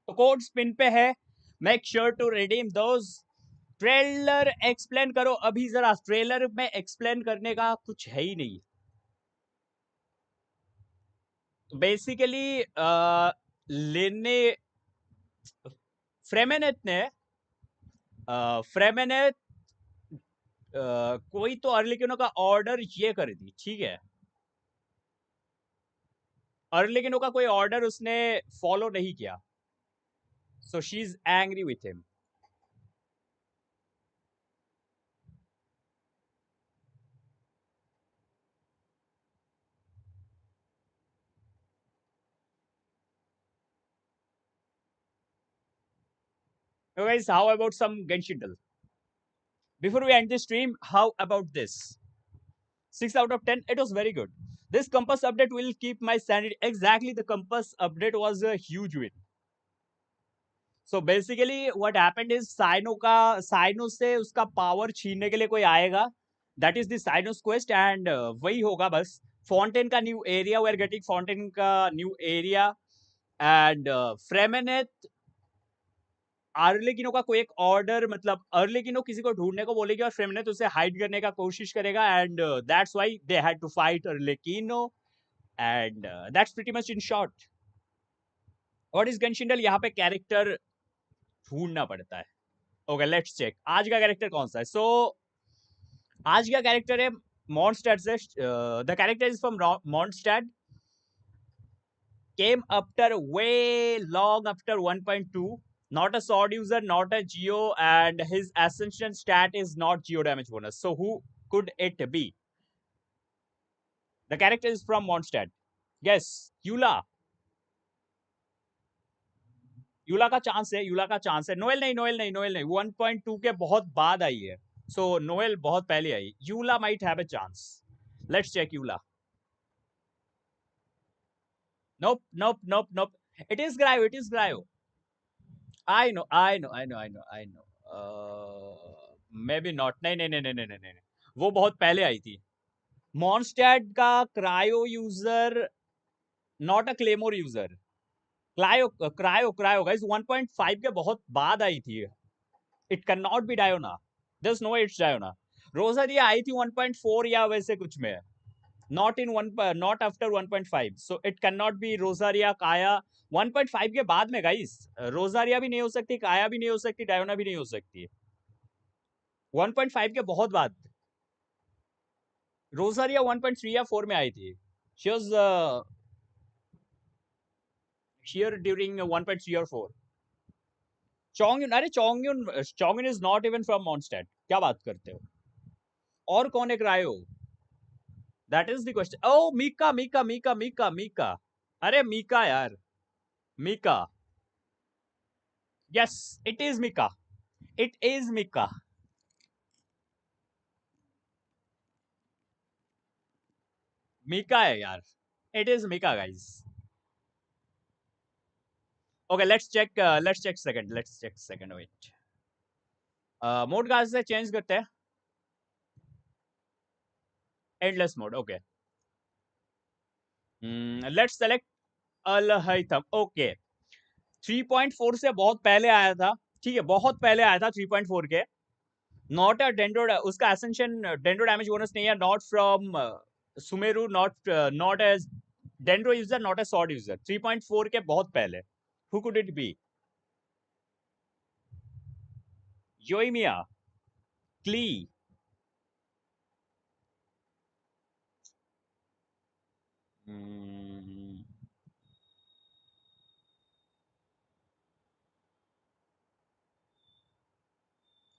तो code spin पे है. Make sure to redeem those. Trailer explain करो अभी जरा. Trailer में explain करने का कुछ है ही नहीं. बेसिकली लेने फ्रेमेनेट कोई तो अर्लिकिनो का ऑर्डर ये कर दी. ठीक है, अर्लिकिनो का कोई ऑर्डर उसने फॉलो नहीं किया. So she is angry with him. So guys, how about some Genshin? Before we end this stream, how about this? 6 out of 10. It was very good. This compass update will keep my sanity. Exactly, the compass update was a huge win. So basically what happened is Cyno से उसका power छीनने के लिए कोई आएगा. That is the साइनोस quest and वही होगा बस. Fontaine का new area, we are getting Fontaine का new area and Fremeneth आर्लेकिनो का कोई एक ऑर्डर, मतलब अर्लेकिनो किसी को ढूंढने को बोलेगी और फ्रेमनेथ उसे हाइड करने का कोशिश करेगा and that's why they had to fight Arlecchino and that's pretty much in short what is Genshindle. यहाँ पे कैरेक्टर ढूंढना पड़ता है. ओके लेट्स चेक आज का कैरेक्टर कौन सा है. सो आज का कैरेक्टर है मॉन्स्टैड से. The character is from Mondstadt, came after way long after 1.2. Not a sword user, not a geo, and his ascension stat is not geo damage bonus. So who could it be? The character is from Mondstadt. Yes, Eula. यूला का chance है, यूला का chance है. Noel नहीं, Noel नहीं, Noel नहीं. 1.2 के बहुत बाद आई है. सो नोएल बहुत पहले आई. Eula might have a chance. Let's check Eula. Nope, nope, nope, nope. It is Gryo, it is Gryo. I know. Maybe not. नहीं. वो बहुत पहले आई थी. Mondstadt का Cryo user, not a claymore user. Cryo guys 1.5 के बहुत बाद आई थी. It can not be Diona. There is no it's Diona. Rosaria आई थी 1.4 या वैसे कुछ में. Not in one, not after 1.5. So it cannot be Rosaria, Kaya. 1.5 के बाद में guys. Rosaria भी नहीं हो सकती, Kaya भी नहीं हो सकती, Diona भी नहीं हो सकती. 1.5 के बहुत बाद. Rosaria 1.3 या 4 में आई थी. She was here during 1.3 or 4. Chongyun, अरे Chongyun is not even from Mondstadt. क्या बात करते हो? और कौन है cryo? That is the question. Oh, Mika. अरे Mika यार. Mika. Yes, it is Mika. It is Mika. Mika है यार. It is Mika, guys. Okay, let's check second. Wait. Mode का से चेंज करते हैं. Endless mode. Okay. Let's select Al-Haytham. Okay. 3.4 से बहुत पहले आया था. ठीक है, बहुत पहले आया था 3.4 के. Not a dendro, उसका ascension dendro damage bonus नहीं है. Not from Sumeru, not as dendro user, not a sword user. 3.4 के बहुत पहले. Who could it be? Yoimiya, Klee.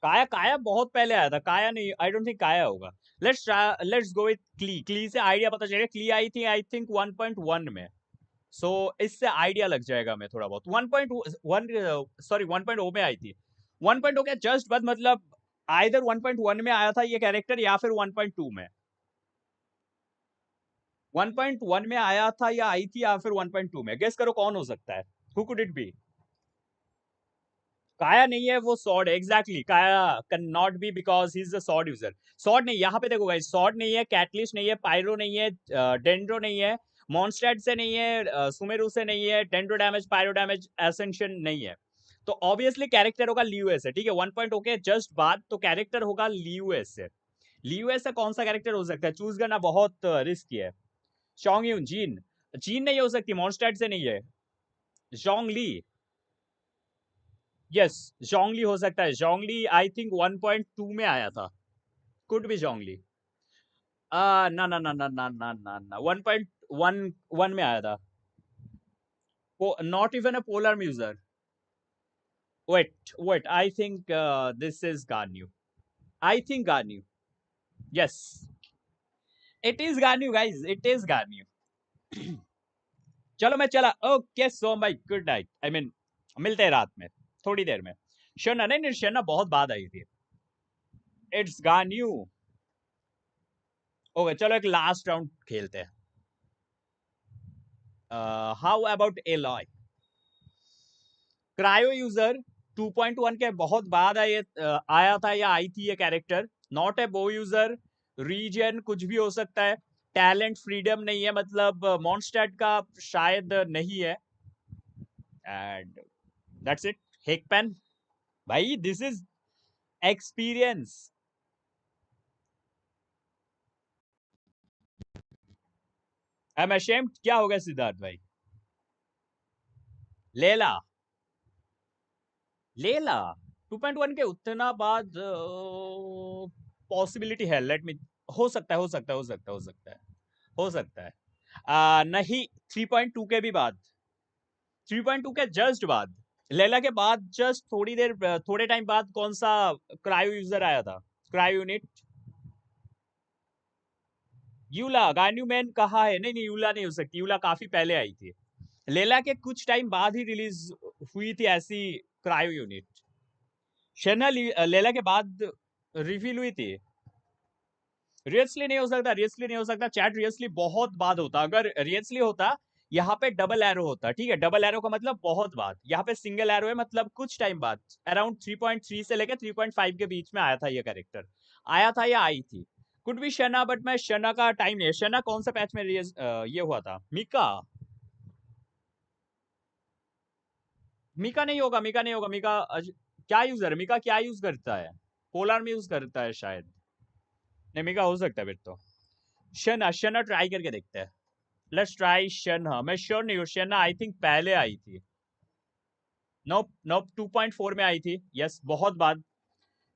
काया बहुत पहले आया था. काया नहीं, आई डोंट थिंक काया होगा. लेट्स गो विथ क्ली से आइडिया पता चलेगा. क्ली आई थी आई थिंक 1.1 में. सो इससे आइडिया लग जाएगा मैं थोड़ा बहुत. 1.0 में आई थी. 1.0 के जस्ट बाद, मतलब आइदर 1.1 में आया था ये कैरेक्टर या फिर 1.2 में. 1.1 में आया था या आई थी या फिर 1.2 में. गेस करो कौन हो सकता है. Who could it be? काया नहीं है, वो सॉर्ड है. एग्जैक्टली, काया can not B because he is a sword user. Sword नहीं, यहाँ पे देखो गाइस, सॉर्ड नहीं है, कैटलिस्ट नहीं है, पायरो नहीं है, डेंड्रो नहीं है, मॉन्स्टैड से नहीं है, सुमेरु से नहीं है, dendro damage, pyro damage, ascension नहीं है. तो ऑब्वियसली कैरेक्टर होगा लियूएस है. ठीक है, 1.0 के जस्ट बाद तो कैरेक्टर होगा लियूएस है. लियूएस से कौन सा कैरेक्टर हो सकता है? चूज करना बहुत रिस्की है. शोंगयून, जीन नहीं हो सकती, मॉन्स्टैड से नहीं है. जोंगली, यस, जोंगली हो सकता है. जोंगली आई थिंक 1.2 में आया था. Could be Zhongli. ना 1.1 में आया था. Not even a polearm user. Wait, I think this is Garnew. I think Garnew. Yes. It is Garnew, guys. It is Garnew. चलो मैं चला. Okay, so my good night. I mean मिलते हैं रात में थोड़ी देर में. शना नहीं, शना बहुत बाद आई थी। It's gone new. ओके चलो एक लास्ट राउंड खेलते हैं। How about alloy? Cryo user 2.1 के बहुत बाद आया था या आई थी ये कैरेक्टर। नॉट ए बो यूजर, रीजन कुछ भी हो सकता है, टैलेंट फ्रीडम नहीं है, मतलब मॉन्स्टैट का शायद नहीं है, एंड दैट्स इट। हेकपेन भाई, this is experience. I am ashamed. क्या हो गया सिद्धार्थ भाई? लेला, लेला 2.1 के उतना बाद पॉसिबिलिटी है। लेट मी, हो सकता है, हो सकता है, हो सकता है, हो सकता है, हो सकता है। नहीं, 3.2 के भी बाद, 3.2 के जस्ट बाद, लेला के बाद जस्ट थोड़ी देर, थोड़े टाइम बाद कौन सा क्रायो यूजर आया था? Cryo unit Eula. Ganyu main कहा है? नहीं नहीं, यूला नहीं हो सकती, यूला काफी पहले आई थी। लेला के कुछ टाइम बाद ही रिलीज हुई थी ऐसी क्रायो यूनिट। शेना लेला के बाद रिवील हुई थी। रियसली नहीं हो सकता, रियसली नहीं हो सकता चैट, रियसली बहुत बाद होता। अगर रियसली होता यहाँ पे डबल एरो होता, ठीक है, डबल एरो का मतलब बहुत बाद, यहाँ पे सिंगल एरो है मतलब कुछ टाइम बाद, अराउंड 3.3 से लेकर 3.5 के बीच में आया था ये कैरेक्टर। आया था या आई थी? कुड बी शना, बट मैं शना का टाइम नहीं है। शना कौन सा पैच में ये हुआ था? मिका, मिका नहीं होगा, मिका नहीं होगा, मिका क्या यूजर है? मिका क्या यूज करता है? पोलर में यूज करता है शायद। नहीं, मिका हो सकता है फिर तो। शना, शना ट्राई करके देखते हैं। Let's try शना। मैं श्योर नहीं हूँ, शना आई थिंक पहले आई थी। नोप नोप, 2.4 में आई थी। यस, बहुत बाद,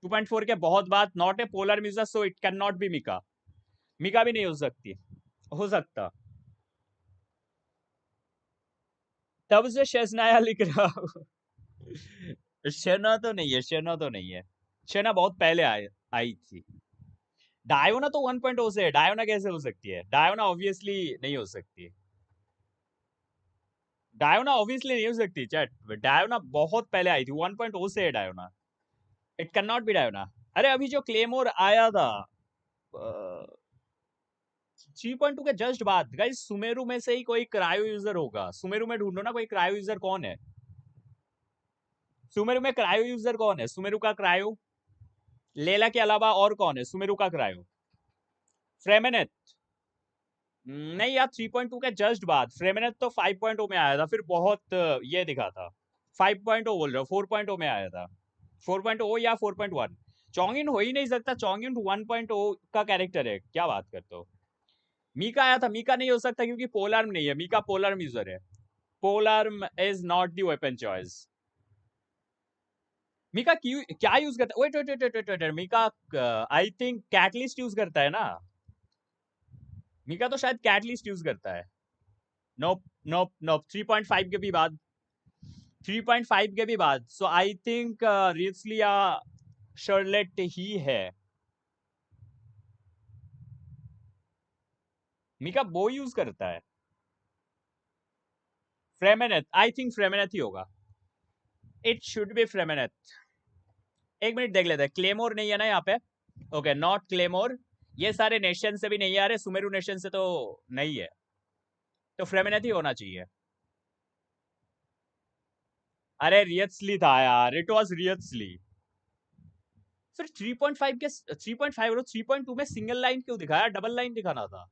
2.4 के बहुत बाद। Not a polearm user, so it can not be Mika. Mika भी नहीं हो सकती, हो सकता। तब से शजनाया लिख रहा हूँ। शना तो नहीं है, शना तो नहीं है, शना बहुत पहले आई थी। डायोना तो 1.0 से है, डायोना कैसे हो सकती है? डायोना ऑब्वियसली नहीं हो सकती, डायोना ऑब्वियसली नहीं हो सकती चैट। डायोना बहुत पहले आई थी, 1.0 से है Diona. It can not be Diona. अरे अभी जो क्लेमोर आया था 3.2 के जस्ट बाद, गाइस सुमेरु में से ही कोई क्रायो यूजर होगा। सुमेरु में ढूंढो ना कोई क्रायो यूजर कौन है। सुमेरु में क्रायो यूजर कौन है? सुमेरु का क्रायो, लेला के अलावा और कौन है सुमेरु का क्रायो? फ्रेमेनेथ नहीं यार, 3.2 के जस्ट बाद। फ्रेमेनेथ तो 5.0 में आया था, फिर बहुत ये दिखा था। 5.0 बोल रहा हूँ, 4.0 में आया था। 4.0 या 4.1। चोंगिन हो ही नहीं सकता, चोंगिन 1.0 का कैरेक्टर है, क्या बात करते हो? मीका आया था, मीका नहीं हो सकता क्योंकि पोलार्म नहीं है, मीका पोलार्म यूजर है। Polearm is not the weapon choice. Mika क्यों क्या यूज करता है? Wait wait wait wait wait, Mika I think catalyst use करता है ना। मीका तो शायद कैटलिस्ट यूज करता है। नोप नोप नोप, 3.5 के भी बाद, 3.5 के भी बाद। सो आई थिंक रियसली या शर्लेट ही है। मीका बो यूज करता है। फ्रेमेनेथ, आई थिंक फ्रेमेनेथ ही होगा। It should be Freminet. एक मिनट देख लेते हैं, क्लेमोर नहीं है ना यहाँ पे। Okay, not claymore. ये सारे नेशन से भी नहीं आ रहे, सुमेरु नेशन से तो नहीं है, तो फ्रेमेनेथ ही होना चाहिए। अरे रियत्सली था यार, इट वाज रियत्सली। फिर 3.5 के 3.5 और 3.2 में सिंगल लाइन क्यों दिखाया? डबल लाइन दिखाना था।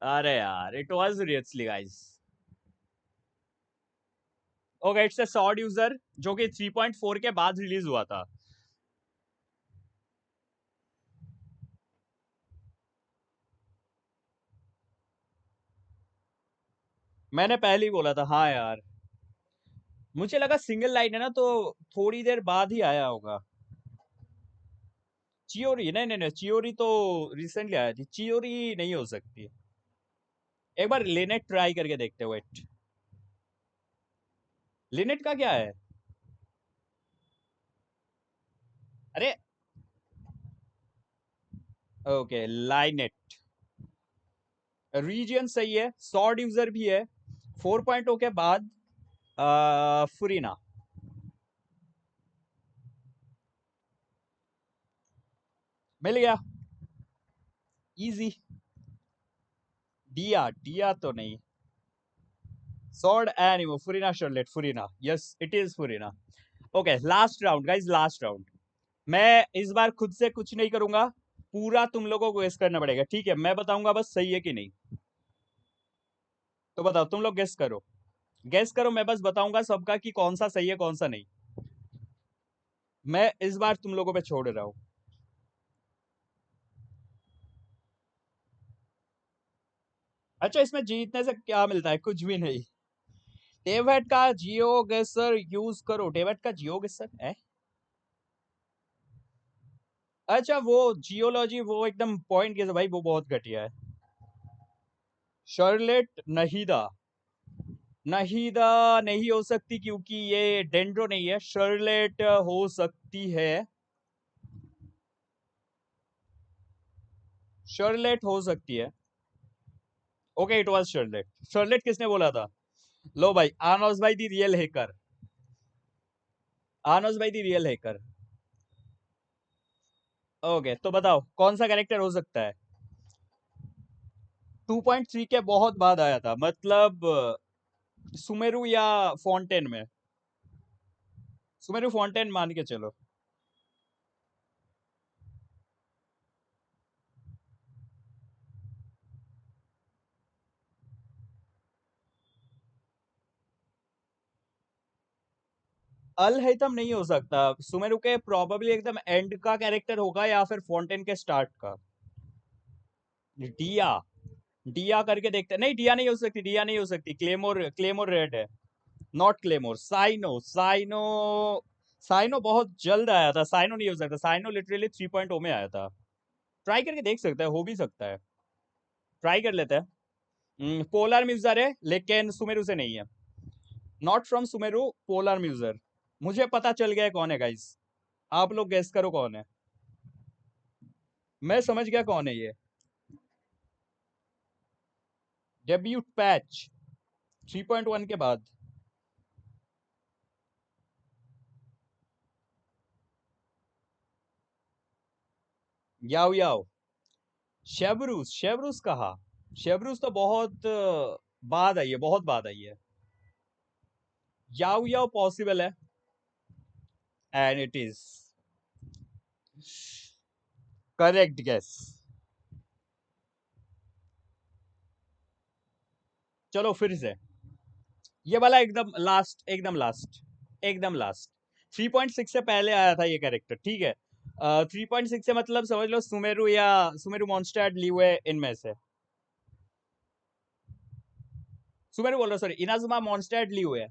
अरे यार, it was Wriothesley guys. Okay, it's a sword user जो कि 3.4 के बाद रिलीज हुआ था। मैंने पहले ही बोला था, हाँ यार, मुझे लगा सिंगल लाइन है ना तो थोड़ी देर बाद ही आया होगा। चियोरी नहीं नहीं नहीं, चियोरी तो रिसेंटली आया थी, चियोरी नहीं हो सकती। एक बार लिनेट ट्राई करके देखते हो। वेट, लिनेट का क्या है? अरे ओके, लाइनेट रीजन सही है, सॉर्ड यूजर भी है। 4.0 के बाद फुरीना, मिल गया, इजी। डिया, डिया तो नहीं। Sword Anemo, Furina Charlotte, Furina, yes it is Furina. Okay, last round guys, last round. मैं इस बार खुद से कुछ नहीं करूंगा, पूरा तुम लोगों को गेस करना पड़ेगा, ठीक है? मैं बताऊंगा बस सही है कि नहीं। तो बताओ, तुम लोग गेस करो, गेस करो, मैं बस बताऊंगा सबका कि कौन सा सही है कौन सा नहीं। मैं इस बार तुम लोगों पे छोड़ रहा हूं। अच्छा, इसमें जीतने से क्या मिलता है? कुछ भी नहीं। डेविड का जियो गेसर यूज करो, डेविड का जियो गेसर है। अच्छा, वो जियोलॉजी, वो एकदम पॉइंट गेस भाई, वो बहुत घटिया है। शर्लेट नहीदा, नहीदा नहीं हो सकती क्योंकि ये डेंड्रो नहीं है। शर्लेट हो सकती है, शर्लेट हो सकती है। Okay, it was Charlotte. Charlotte किसने बोला था? लो भाई, आनोस भाई दी रियल हैकर, आनोस भाई दी रियल हैकर। ओके, तो बताओ कौन सा कैरेक्टर हो सकता है? 2.3 के बहुत बाद आया था, मतलब सुमेरु या फॉन्टेन में। सुमेरु फॉन्टेन मान के चलो। अल हैतम नहीं हो सकता, सुमेरु के प्रोबेबली एकदम एंड का कैरेक्टर होगा या फिर फॉन्टेन के स्टार्ट का। डिया, डिया करके देखते हैं। नहीं, डिया नहीं हो सकती, डिया नहीं हो सकती। क्लेमोर, क्लेमोर रेड है। Not claymore. Cyno, Cyno, Cyno बहुत जल्द आया था, साइनो नहीं हो सकता। साइनो लिटरली 3.0 में आया था। ट्राई करके देख सकते हैं, हो भी सकता है, ट्राई कर लेते हैं। पोलर म्यूजर है लेकिन सुमेरु से नहीं है। Not from Sumeru, polearm user. मुझे पता चल गया है कौन है गाइस, आप लोग गेस करो कौन है। मैं समझ गया कौन है ये। डेब्यूट पैच 3.1 के बाद। याओ याओ, शेबरूस, शेबरूस कहा? शेबरूस तो बहुत बाद आई है, बहुत बाद आई है। याओ याओ पॉसिबल है, and it is correct guess. चलो फिर से, ये वाला एकदम लास्ट, एकदम लास्ट, एकदम लास्ट। 3.6 से पहले आया था ये कैरेक्टर, ठीक है? 3.6 से मतलब समझ लो सुमेरु या सुमेरु मॉन्स्टर्ड लिवे इनमें से। सुमेरु बोल रहा, सॉरी, इनाजुमा मॉन्स्टर्ड लिवे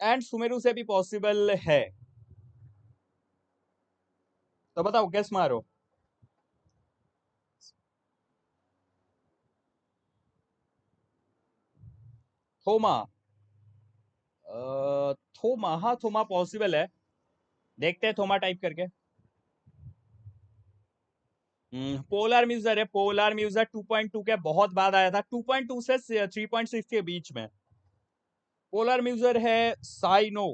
एंड सुमेरु से भी पॉसिबल है। तो बताओ, गेस मारो। थोमा, थोमा, हाँ थोमा पॉसिबल है। देखते हैं थोमा टाइप करके। पोलर म्यूजर है, पोलर म्यूजर 2.2 के बहुत बाद आया था, 2.2 से 3.6 के बीच में। पोलर म्यूजर है साइनो,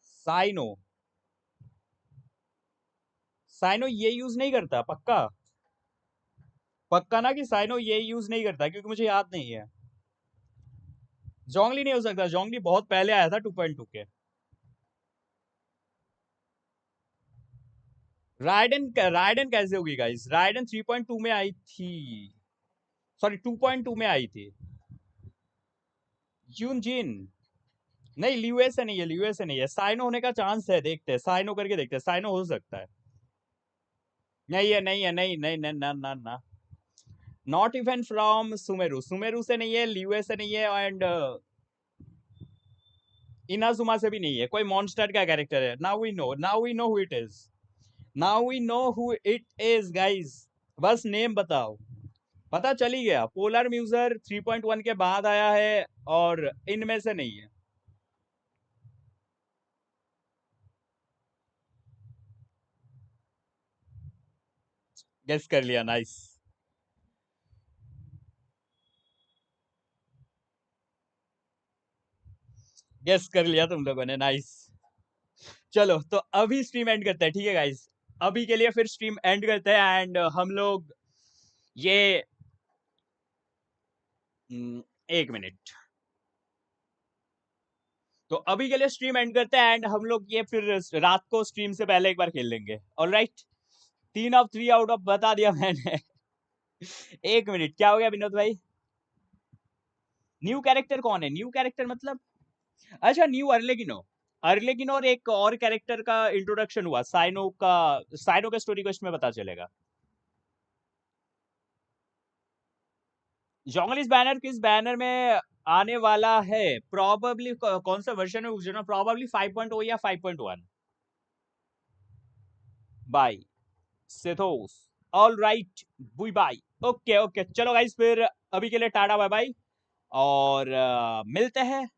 साइनो, साइनो ये यूज नहीं करता पक्का, पक्का ना कि साइनो ये यूज नहीं करता, क्योंकि मुझे याद नहीं है। जोंगली नहीं हो सकता, जोंगली बहुत पहले आया था 2.2 के। राइडन, राइडन कैसे होगी गाइस? राइडन 3.2 में आई थी, सॉरी 2.2 में आई थी। यूनजिन, नहीं ल्यूए से नहीं है, ल्यूए से नहीं है। साइनो होने का चांस है, देखते हैं, साइनो करके देखते हैं, साइनो हो सकता है। नहीं है, नहीं है, नहीं नहीं नहीं, ना ना ना। Not even from Sumeru, Sumeru से नहीं है, ल्यूए से नहीं है, एंड इनाजुमा से भी नहीं है। कोई मॉन्स्टर का कैरेक्टर है। Now we know, now we know who it is, now we know who it is guys. बस नेम बताओ, पता चल ही गया। पोलर म्यूजर 3.1 के बाद आया है और इनमें से नहीं है। गेस कर लिया, नाइस। गेस कर लिया तुम लोगों ने, नाइस। चलो तो अभी स्ट्रीम एंड करते हैं, ठीक है गाइस। अभी के लिए फिर स्ट्रीम एंड करते हैं एंड हम लोग ये 1 मिनट। तो अभी के लिए स्ट्रीम एंड करते हैं एंड हम लोग ये फिर रात को स्ट्रीम से पहले एक बार खेल लेंगे। ऑलराइट, 3 आउट ऑफ बता दिया मैंने। 1 मिनट, क्या हो गया विनोद भाई? न्यू कैरेक्टर कौन है? न्यू कैरेक्टर मतलब अच्छा न्यू अर्लेगिनो। अर्लेगिनो और एक और कैरेक्टर का इंट्रोडक्शन हुआ, साइनो का। साइनो का स्टोरी को इसमें पता चलेगा। जॉन्गलिस बैनर किस बैनर में आने वाला है? प्रॉबेबली कौन सा वर्जन है पूछना, प्रॉबेबली 5.0 या 5.1 बाय सेथोस। ऑल राइट बुई बाय। ओके ओके, चलो गाइस फिर अभी के लिए टाटा बाय बाय, और मिलते हैं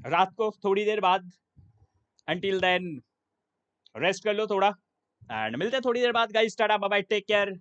रात को थोड़ी देर बाद। अंटिल देन रेस्ट कर लो थोड़ा एंड मिलते हैं थोड़ी देर बाद guys. Tata bye bye, take care.